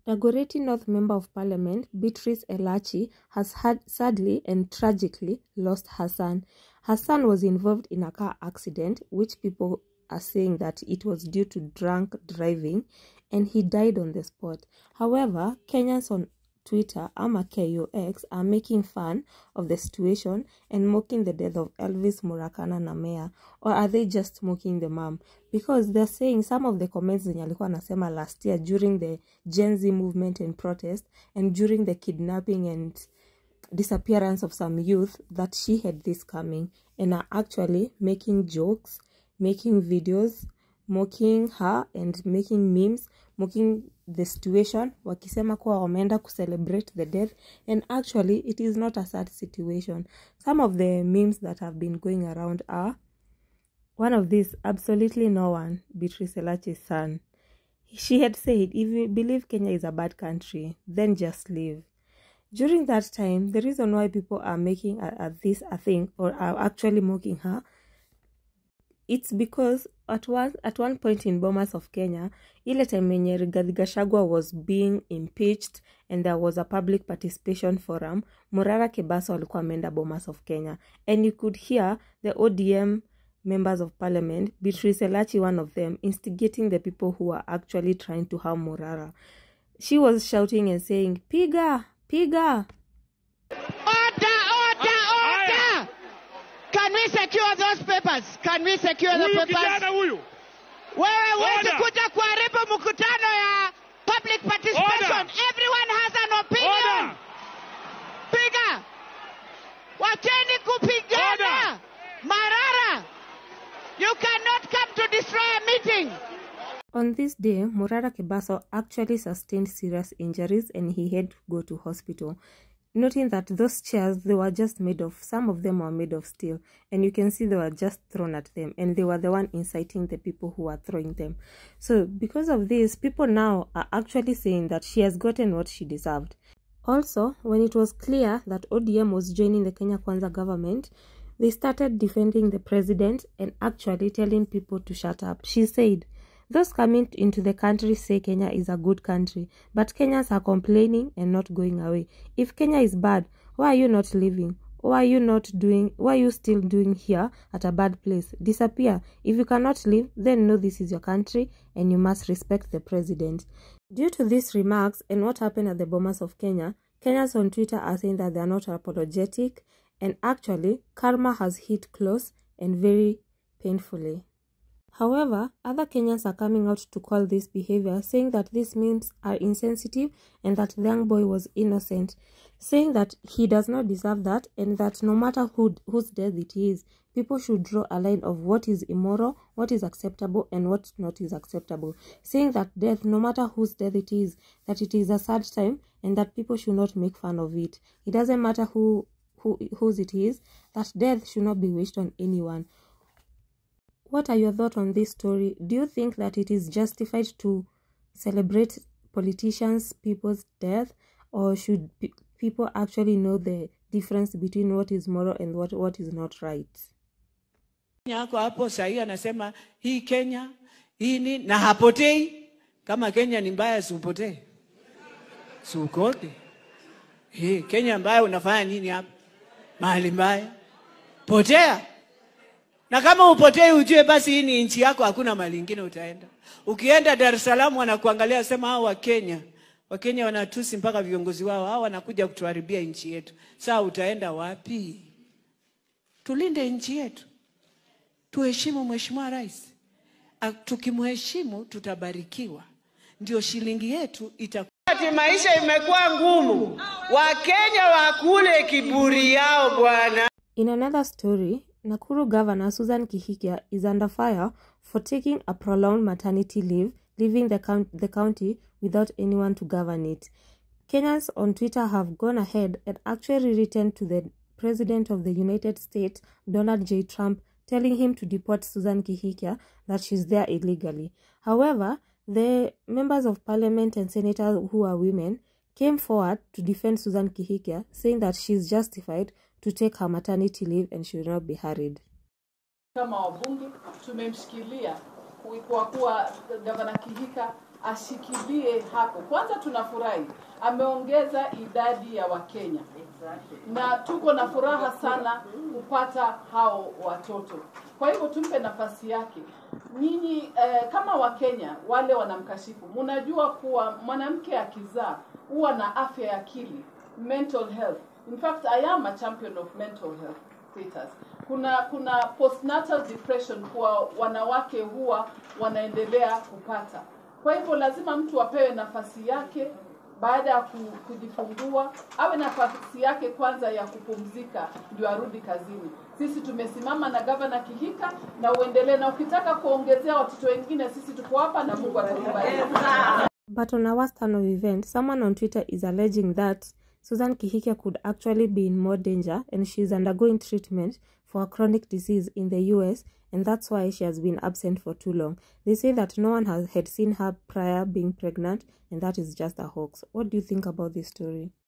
Dagoretti North Member of Parliament Beatrice Elachi has sadly and tragically lost her son. Her son was involved in a car accident, which people are saying that it was due to drunk driving, and he died on the spot. However, Kenyans on Twitter, KUX, are making fun of the situation and mocking the death of Elvis Murakana Namea. Or are they just mocking the mom? Because they're saying some of the comments zenye alikuwa anasema last year during the Gen Z movement and protest, and during the kidnapping and disappearance of some youth, that she had this coming, and are actually making jokes, making videos, mocking her and making memes, mocking the situation, wakisema kuwa wameenda celebrate the death, and actually it is not a sad situation. Some of the memes that have been going around are, one of these, absolutely no one, Beatrice Elachi's son. She had said, if you believe Kenya is a bad country, then just leave. During that time, the reason why people are making this a thing, or are actually mocking her, it's because at one point in Bomas of Kenya, ile time yenye Rigathi Gachagua was being impeached and there was a public participation forum, Murara Kebaso alikuwa ameenda Bomas of Kenya, and you could hear the ODM members of parliament, Beatrice Elachi, one of them, instigating the people who are actually trying to harm Murara. She was shouting and saying, "Piga, piga." Can we secure those papers? Can we secure the papers? Wewe huwezi kuja kuharibu mkutano ya public participation. Everyone has an opinion. Piga. Wacheni kupigana. Marara, you cannot come to destroy a meeting. On this day, Murara Kebaso actually sustained serious injuries and he had to go to hospital. Noting that those chairs, they were just made of, some of them were made of steel, and you can see they were just thrown at them, and they were the one inciting the people who were throwing them. So because of this, people now are actually saying that she has gotten what she deserved. Also, when it was clear that ODM was joining the Kenya Kwanza government, they started defending the president and actually telling people to shut up. She said, "Those coming into the country say Kenya is a good country, but Kenyans are complaining and not going away. If Kenya is bad, why are you not leaving? Why are you still doing here at a bad place? Disappear. If you cannot leave, then know this is your country and you must respect the president." Due to these remarks and what happened at the Bomas of Kenya, Kenyans on Twitter are saying that they are not apologetic, and actually, karma has hit close and very painfully. However, other Kenyans are coming out to call this behavior, saying that these memes are insensitive and that the young boy was innocent, saying that he does not deserve that, and that no matter whose death it is, people should draw a line of what is immoral, what is acceptable, and what not is acceptable, saying that death, no matter whose death it is, that it is a sad time and that people should not make fun of it. It doesn't matter whose it is, that death should not be wished on anyone. What are your thoughts on this story? Do you think that it is justified to celebrate politicians' people's death, or should people actually know the difference between what is moral and what is not right? Yako hapo sahi anasema hii Kenya, hii ni na hapotei. Kama Kenya ni mbaya usipotee. Sukote. Hii Kenya mbaya unafanya nini hapa? Mahali mbaya. Potea. Na kama upotei ujue basi hii ni nchi yako, hakuna mahali nyingine utaenda. Ukienda Dar es Salaam wanakuangalia sema hao Wakenya wanatusi mpaka viongozi wao, hao wanakuja kutuharibia nchi yetu. Sasa utaenda wapi? Tulinde nchi yetu. Tuheshimu Mheshimiwa Rais. Tukimheshimu tutabarikiwa. Ndio shilingi yetu itakuwa. Maisha imekuwa ngumu. Wakenya wakule kiburi yao bwana. In another story, Nakuru Governor Susan Kihika is under fire for taking a prolonged maternity leave, leaving the county without anyone to govern it. Kenyans on Twitter have gone ahead and actually written to the President of the United States, Donald J. Trump, telling him to deport Susan Kihika, that she's there illegally. However, the members of parliament and senators who are women came forward to defend Susan Kihika, saying that she's justified to take her maternity leave and she will not be hurried. Kama wabunge tumemshikilia kwa kuwa Gavana Kihika ashikilie hapo. Kwanza tunafurahi ameongeza idadi ya Wakenya, na tuko na furaha sana kupata hao watoto. Kwa hivyo tumpe nafasi yake. Nyinyi kama Wakenya wale wanamkashifu, mnajua kuwa mwanamke akizaa huwa na afya ya akili, mental health. In fact, I am a champion of mental health status. Kuna postnatal depression kwa wanawake huwa wanaendelea kupata. Kwa hivyo lazima mtu apewe nafasi yake baada ya kujifungua, awe nafasi yake kwanza ya kupumzika ndio arudi kazini. Sisi tumesimama na Governor Kihika na uendelee, na ukitaka kuongezea watoto wengine sisi tuko hapa na Mungu atakubariki. But on our stand of event, someone on Twitter is alleging that Susan Kihika could actually be in more danger and she's undergoing treatment for a chronic disease in the US, and that's why she has been absent for too long. They say that no one had seen her prior being pregnant, and that is just a hoax. What do you think about this story?